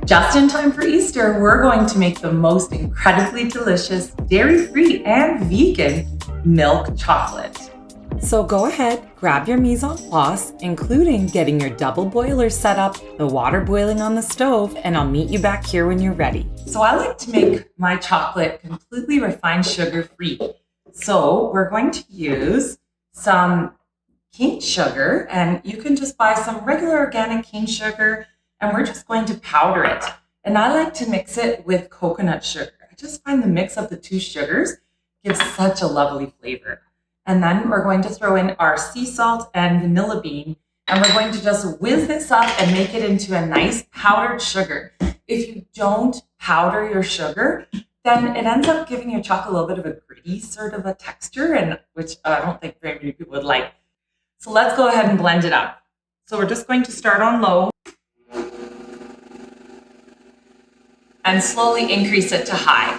Just in time for Easter, we're going to make the most incredibly delicious, dairy-free and vegan milk chocolate. So go ahead, grab your mise en place, including getting your double boiler set up, the water boiling on the stove, and I'll meet you back here when you're ready. So I like to make my chocolate completely refined sugar-free. So we're going to use some cane sugar, and you can just buy some regular organic cane sugar, and we're just going to powder it. And I like to mix it with coconut sugar. I just find the mix of the two sugars gives such a lovely flavor. And then we're going to throw in our sea salt and vanilla bean, and we're going to just whiz this up and make it into a nice powdered sugar. If you don't powder your sugar, then it ends up giving your chocolate a little bit of a gritty sort of a texture, and which I don't think very many people would like. So let's go ahead and blend it up. So we're just going to start on low and slowly increase it to high.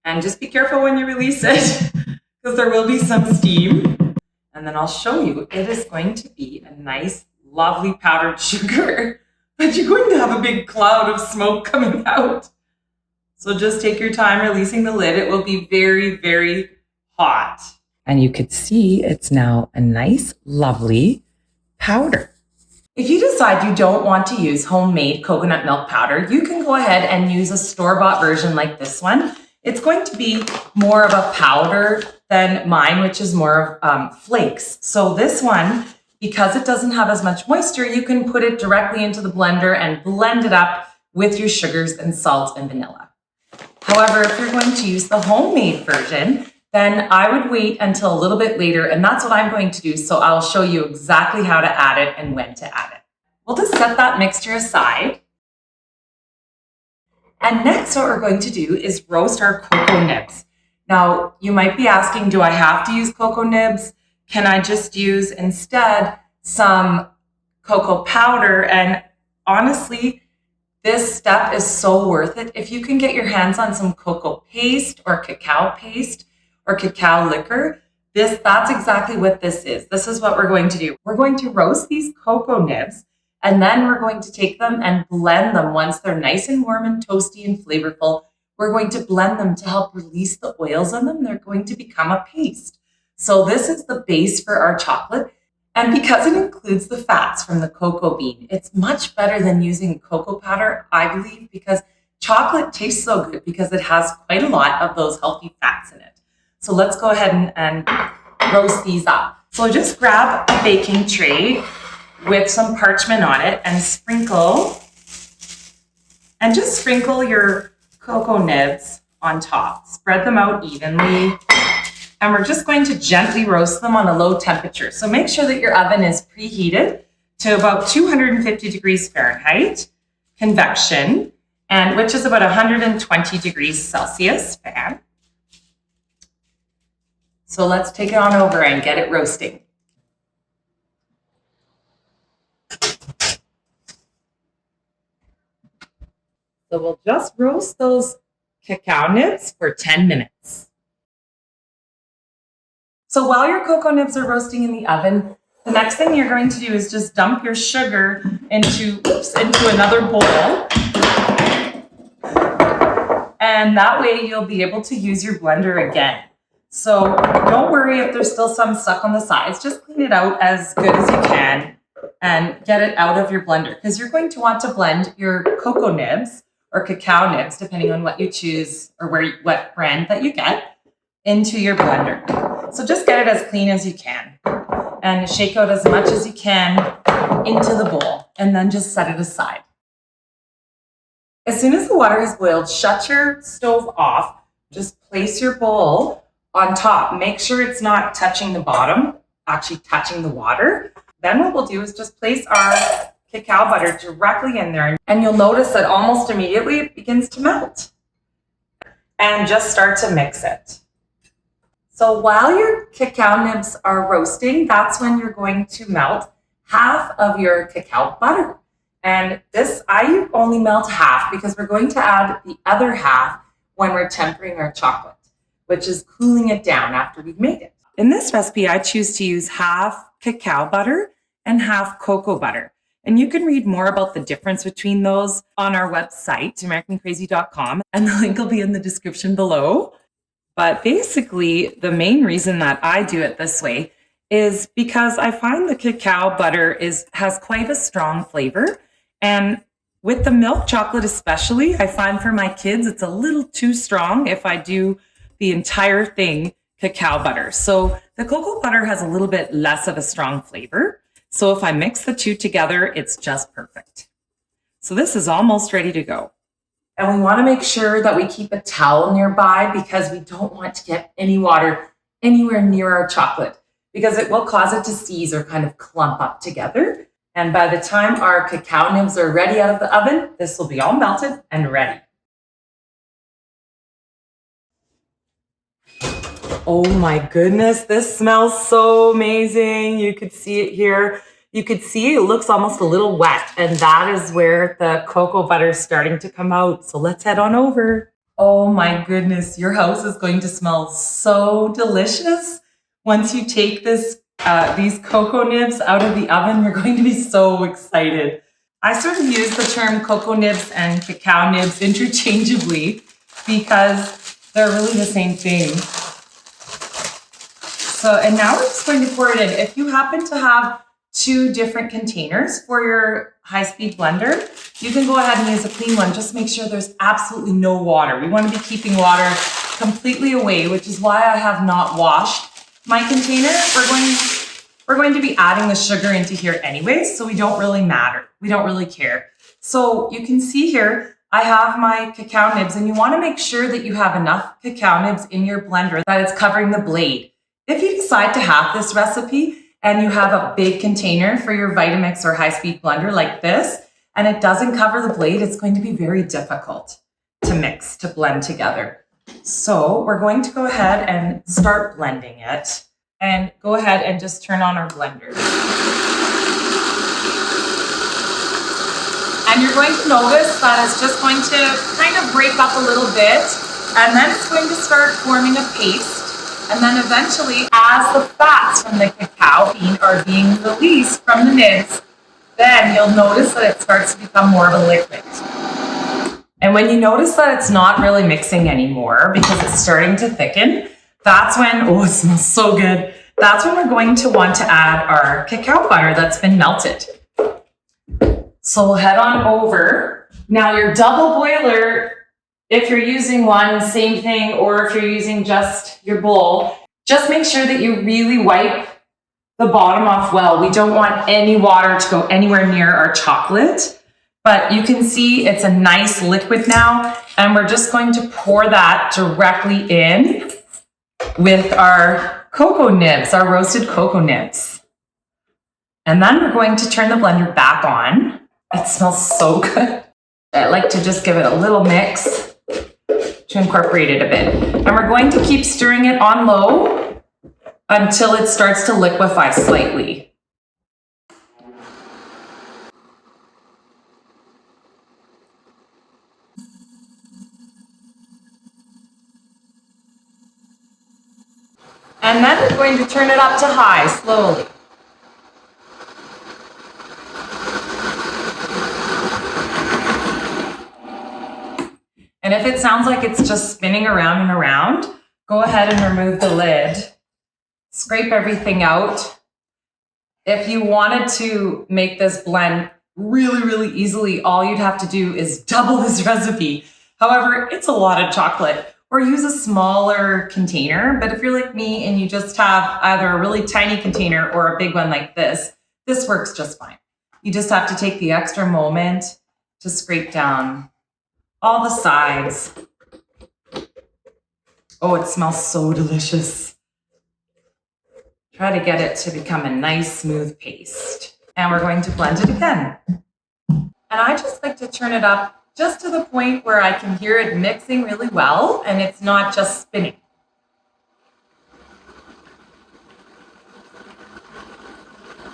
And just be careful when you release it because there will be some steam. And then I'll show you, it is going to be a nice, lovely powdered sugar, but you're going to have a big cloud of smoke coming out. So just take your time releasing the lid. It will be very, very hot. And you could see it's now a nice, lovely powder. If you decide you don't want to use homemade coconut milk powder, you can go ahead and use a store-bought version like this one. It's going to be more of a powder than mine, which is more of flakes. So this one, because it doesn't have as much moisture, you can put it directly into the blender and blend it up with your sugars and salt and vanilla. However, if you're going to use the homemade version, then I would wait until a little bit later, and that's what I'm going to do. So I'll show you exactly how to add it and when to add it. We'll just set that mixture aside. And next, what we're going to do is roast our cocoa nibs. Now, you might be asking, do I have to use cocoa nibs? Can I just use instead some cocoa powder? And honestly, this step is so worth it. If you can get your hands on some cocoa paste or cacao liquor, that's exactly what this is. This is what we're going to do. We're going to roast these cocoa nibs, and then we're going to take them and blend them once they're nice and warm and toasty and flavorful. We're going to blend them to help release the oils in them. They're going to become a paste. So this is the base for our chocolate. And because it includes the fats from the cocoa bean, it's much better than using cocoa powder, I believe, because chocolate tastes so good because it has quite a lot of those healthy fats in it. So let's go ahead and roast these up. So just grab a baking tray with some parchment on it and just sprinkle your cocoa nibs on top. Spread them out evenly. And we're just going to gently roast them on a low temperature. So make sure that your oven is preheated to about 250 degrees Fahrenheit, convection, and which is about 120 degrees Celsius fan. So let's take it on over and get it roasting. So we'll just roast those cacao nibs for 10 minutes. So while your cocoa nibs are roasting in the oven, the next thing you're going to do is just dump your sugar into another bowl. And that way you'll be able to use your blender again. So don't worry if there's still some stuck on the sides. Just clean it out as good as you can and get it out of your blender, because you're going to want to blend your cocoa nibs or cacao nibs, depending on what you choose or what brand that you get, into your blender. So just get it as clean as you can and shake out as much as you can into the bowl, and then just set it aside. As soon as the water has boiled, shut your stove off. Just place your bowl on top. Make sure it's not touching the bottom, actually touching the water. Then what we'll do is just place our cacao butter directly in there, and you'll notice that almost immediately it begins to melt. And just start to mix it. So while your cacao nibs are roasting, that's when you're going to melt half of your cacao butter. And this, I only melt half because we're going to add the other half when we're tempering our chocolate, which is cooling it down after we've made it. In this recipe, I choose to use half cacao butter and half cocoa butter. And you can read more about the difference between those on our website, AmericanCrazy.com, and the link will be in the description below. But basically, the main reason that I do it this way is because I find the cacao butter has quite a strong flavor. And with the milk chocolate especially, I find for my kids, it's a little too strong if I do the entire thing cacao butter. So the cocoa butter has a little bit less of a strong flavor. So if I mix the two together, it's just perfect. So this is almost ready to go. And we want to make sure that we keep a towel nearby because we don't want to get any water anywhere near our chocolate because it will cause it to seize or kind of clump up together. And by the time our cacao nibs are ready out of the oven, this will be all melted and ready. Oh my goodness, this smells so amazing. You could see it here. You could see it looks almost a little wet, and that is where the cocoa butter is starting to come out. So let's head on over. Oh my goodness, your house is going to smell so delicious. Once you take these cocoa nibs out of the oven, you're going to be so excited. I sort of use the term cocoa nibs and cacao nibs interchangeably because they're really the same thing. So, and now we're just going to pour it in. If you happen to have 2 different containers for your high-speed blender, you can go ahead and use a clean one. Just make sure there's absolutely no water. We want to be keeping water completely away, which is why I have not washed my container. We're going to be adding the sugar into here anyway, so we don't really matter. We don't really care. So you can see here, I have my cacao nibs, and you want to make sure that you have enough cacao nibs in your blender that it's covering the blade. If you decide to have this recipe and you have a big container for your Vitamix or high-speed blender like this, and it doesn't cover the blade, it's going to be very difficult to mix, to blend together. So we're going to go ahead and start blending it, and go ahead and just turn on our blender. And you're going to notice that it's just going to kind of break up a little bit, and then it's going to start forming a paste. And then eventually, as the fats from the cacao bean are being released from the nibs, then you'll notice that it starts to become more of a liquid. And when you notice that it's not really mixing anymore because it's starting to thicken, that's when, oh, it smells so good. That's when we're going to want to add our cacao butter that's been melted. So we'll head on over. Now your double boiler, if you're using one, same thing, or if you're using just your bowl, just make sure that you really wipe the bottom off well. We don't want any water to go anywhere near our chocolate, but you can see it's a nice liquid now, and we're just going to pour that directly in with our cocoa nibs, our roasted cocoa nibs. And then we're going to turn the blender back on. It smells so good. I like to just give it a little mix to incorporate it a bit. And we're going to keep stirring it on low until it starts to liquefy slightly. And then we're going to turn it up to high slowly. And if it sounds like it's just spinning around and around, go ahead and remove the lid. Scrape everything out. If you wanted to make this blend really, really easily, all you'd have to do is double this recipe. However, it's a lot of chocolate, or use a smaller container. But if you're like me and you just have either a really tiny container or a big one like this works just fine. You just have to take the extra moment to scrape down all the sides. Oh, it smells so delicious. Try to get it to become a nice smooth paste. And we're going to blend it again. And I just like to turn it up just to the point where I can hear it mixing really well and it's not just spinning.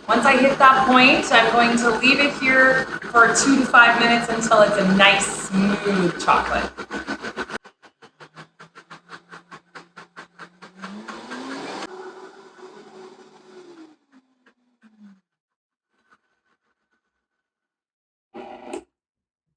Once I hit that point, I'm going to leave it here for 2 to 5 minutes until it's a nice, smooth chocolate.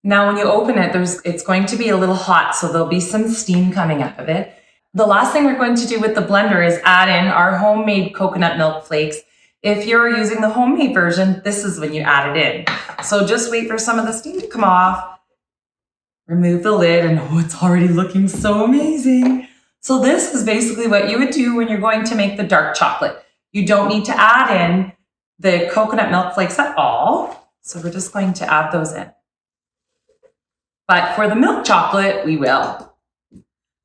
Now, when you open it, it's going to be a little hot, so there'll be some steam coming out of it. The last thing we're going to do with the blender is add in our homemade coconut milk flakes. If you're using the homemade version, this is when you add it in. So just wait for some of the steam to come off. Remove the lid, and oh, it's already looking so amazing. So this is basically what you would do when you're going to make the dark chocolate. You don't need to add in the coconut milk flakes at all. So we're just going to add those in. But for the milk chocolate, we will.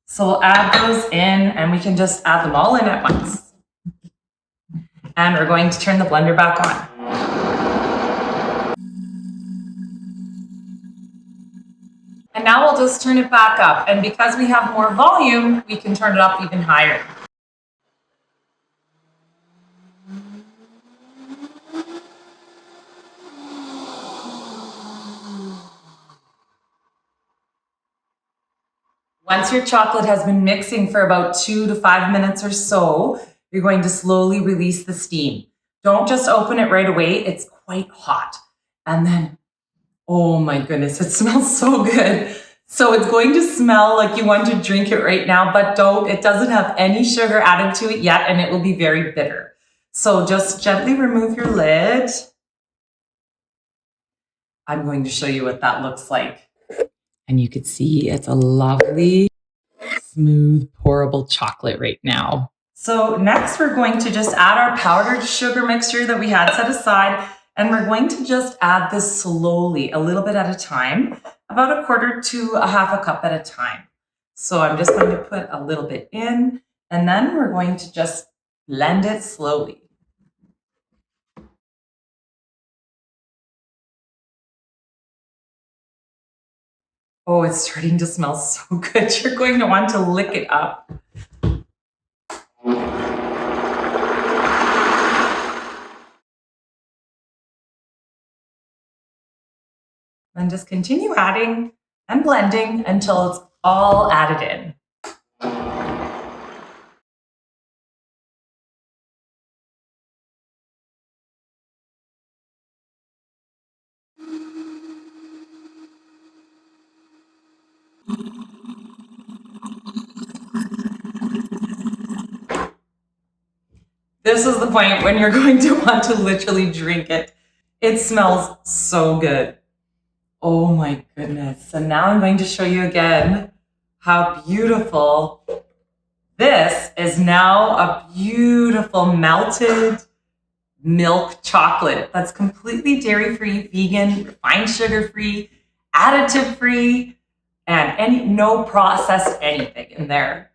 So we'll add those in, and we can just add them all in at once. And we're going to turn the blender back on. And now we'll just turn it back up. And because we have more volume, we can turn it up even higher. Once your chocolate has been mixing for about 2 to 5 minutes or so, you're going to slowly release the steam. Don't just open it right away. It's quite hot. And then, oh my goodness, it smells so good. So it's going to smell like you want to drink it right now, but don't. It doesn't have any sugar added to it yet, and it will be very bitter. So just gently remove your lid. I'm going to show you what that looks like. And you could see it's a lovely, smooth, pourable chocolate right now. So next we're going to just add our powdered sugar mixture that we had set aside, and we're going to just add this slowly, a little bit at a time, about 1/4 to 1/2 cup at a time. So I'm just going to put a little bit in, and then we're going to just blend it slowly. Oh, it's starting to smell so good. You're going to want to lick it up. And just continue adding and blending until it's all added in. This is the point when you're going to want to literally drink it. It smells so good. Oh my goodness. And now I'm going to show you again how beautiful this is. Now a beautiful melted milk chocolate that's completely dairy-free, vegan, refined sugar-free, additive-free, and no processed anything in there.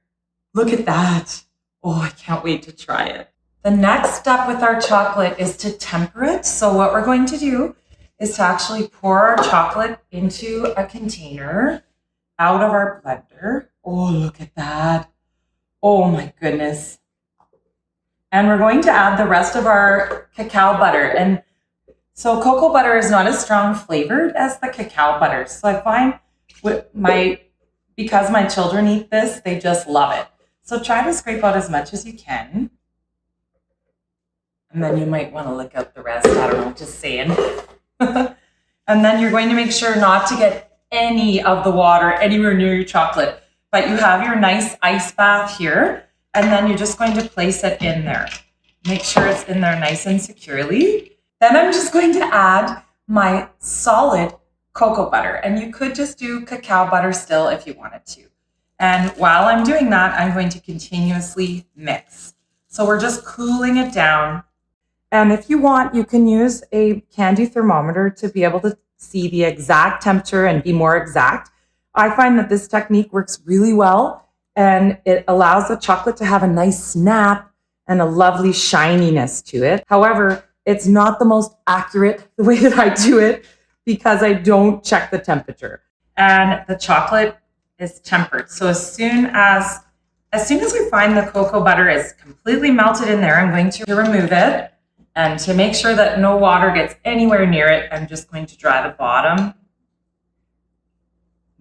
Look at that. Oh, I can't wait to try it. The next step with our chocolate is to temper it. So what we're going to do is to actually pour our chocolate into a container out of our blender. Oh, look at that. Oh my goodness. And we're going to add the rest of our cacao butter. And so cocoa butter is not as strong flavored as the cacao butter. So I find because my children eat this, they just love it. So try to scrape out as much as you can. And then you might want to lick out the rest. I don't know, just saying. And then you're going to make sure not to get any of the water anywhere near your chocolate. But you have your nice ice bath here. And then you're just going to place it in there. Make sure it's in there nice and securely. Then I'm just going to add my solid cocoa butter. And you could just do cacao butter still if you wanted to. And while I'm doing that, I'm going to continuously mix. So we're just cooling it down. And if you want, you can use a candy thermometer to be able to see the exact temperature and be more exact. I find that this technique works really well, and it allows the chocolate to have a nice snap and a lovely shininess to it. However, it's not the most accurate the way that I do it because I don't check the temperature. And the chocolate is tempered. So as soon as we find the cocoa butter is completely melted in there, I'm going to remove it. And to make sure that no water gets anywhere near it, I'm just going to dry the bottom.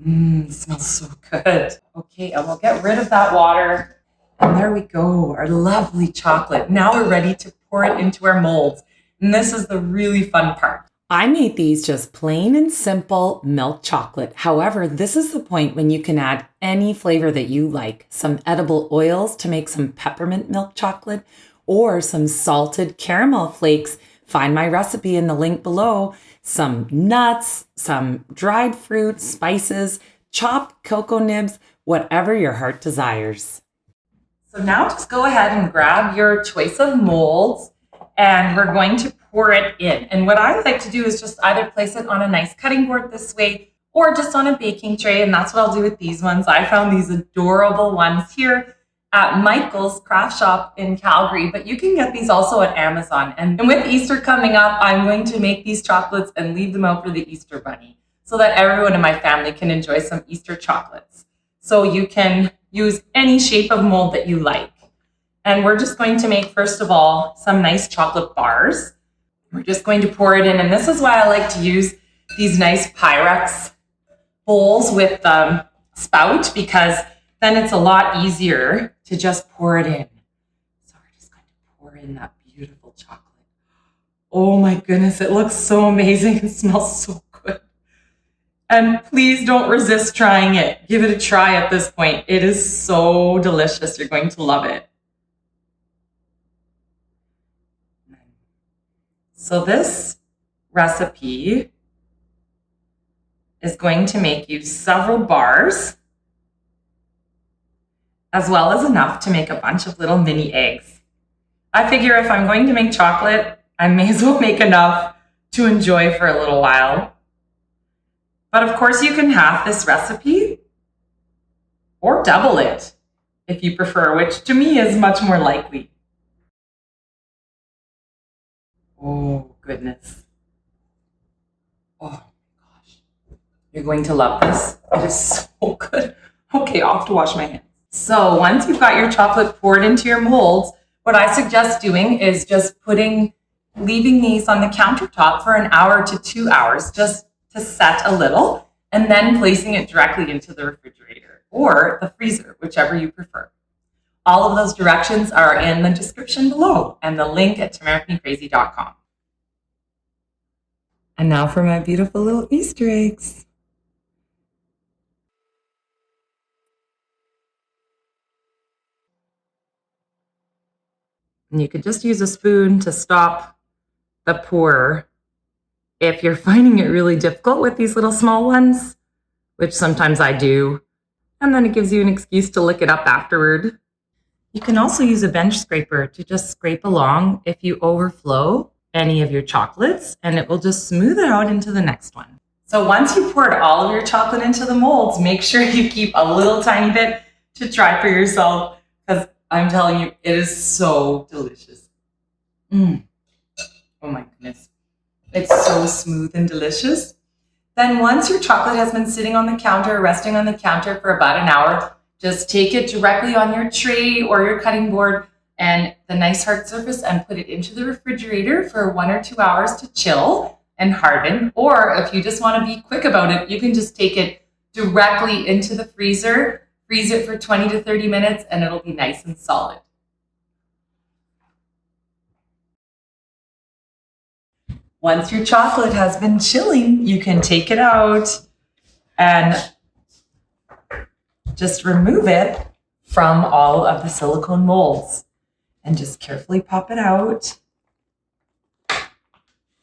It smells so good. Okay, and we'll get rid of that water. And there we go, our lovely chocolate. Now we're ready to pour it into our molds. And this is the really fun part. I made these just plain and simple milk chocolate. However, this is the point when you can add any flavor that you like. Some edible oils to make some peppermint milk chocolate or some salted caramel flakes. Find my recipe in the link below. Some nuts, some dried fruit, spices, chopped cocoa nibs, whatever your heart desires. So now just go ahead and grab your choice of molds and we're going to pour it in. And what I like to do is just either place it on a nice cutting board this way or just on a baking tray. And that's what I'll do with these ones. I found these adorable ones here at Michael's craft shop in Calgary, but you can get these also at Amazon. And with Easter coming up, I'm going to make these chocolates and leave them out for the Easter bunny so that everyone in my family can enjoy some Easter chocolates. So you can use any shape of mold that you like. And we're just going to make, first of all, some nice chocolate bars. We're just going to pour it in. And this is why I like to use these nice Pyrex bowls with spout, because then it's a lot easier to just pour it in. So we're just going to pour in that beautiful chocolate. Oh my goodness, it looks so amazing. It smells so good. And please don't resist trying it. Give it a try at this point. It is so delicious. You're going to love it. So this recipe is going to make you several bars, as well as enough to make a bunch of little mini eggs. I figure if I'm going to make chocolate, I may as well make enough to enjoy for a little while. But of course you can half this recipe or double it if you prefer, which to me is much more likely. Oh, goodness. Oh, my gosh. You're going to love this. It is so good. Okay, off to wash my hands. So once you've got your chocolate poured into your molds, what I suggest doing is just leaving these on the countertop for an hour to 2 hours, just to set a little, and then placing it directly into the refrigerator or the freezer, whichever you prefer. All of those directions are in the description below and the link at TurmericMeCrazy.com. And now for my beautiful little Easter eggs. And you could just use a spoon to stop the pour if you're finding it really difficult with these little small ones, which sometimes I do. And then it gives you an excuse to lick it up afterward. You can also use a bench scraper to just scrape along if you overflow any of your chocolates, and it will just smooth it out into the next one. So once you poured all of your chocolate into the molds, make sure you keep a little tiny bit to try for yourself, because I'm telling you, it is so delicious. Oh my goodness. It's so smooth and delicious. Then once your chocolate has been sitting on the counter, resting on the counter for about an hour, just take it directly on your tray or your cutting board and the nice hard surface and put it into the refrigerator for 1 or 2 hours to chill and harden. Or if you just want to be quick about it, you can just take it directly into the freezer, freeze it for 20 to 30 minutes, and it'll be nice and solid. Once your chocolate has been chilling, you can take it out and just remove it from all of the silicone molds and just carefully pop it out.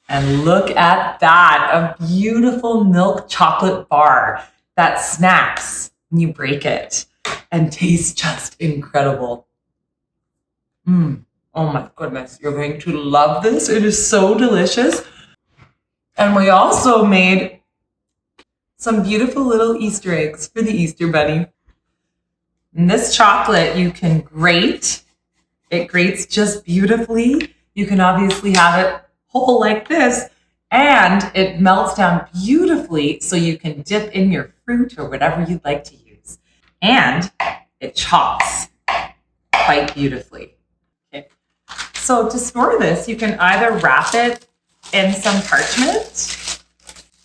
And look at that, a beautiful milk chocolate bar that snaps when you break it and tastes just incredible. Oh my goodness, you're going to love this. It is so delicious. And we also made some beautiful little Easter eggs for the Easter bunny. And this chocolate you can grate. It grates just beautifully. You can obviously have it whole like this, and it melts down beautifully so you can dip in your fruit or whatever you'd like to use. And it chops quite beautifully. Okay. So to store this, you can either wrap it in some parchment.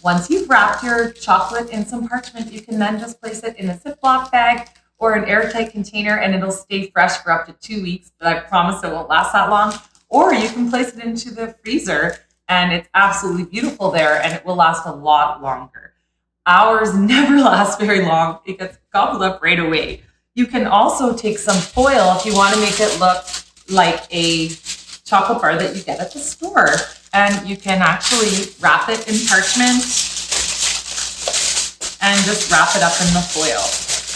Once you've wrapped your chocolate in some parchment, you can then just place it in a Ziploc bag or an airtight container, and it'll stay fresh for up to 2 weeks, but I promise it won't last that long. Or you can place it into the freezer and it's absolutely beautiful there, and it will last a lot longer. Ours never lasts very long. It gets gobbled up right away. You can also take some foil if you want to make it look like a chocolate bar that you get at the store. And you can actually wrap it in parchment and just wrap it up in the foil.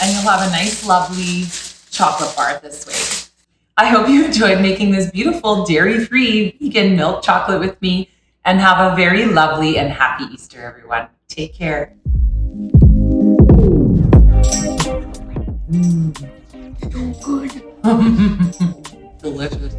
And you'll have a nice, lovely chocolate bar this way. I hope you enjoyed making this beautiful dairy-free vegan milk chocolate with me, and have a very lovely and happy Easter, everyone. Take care. So good. Delicious.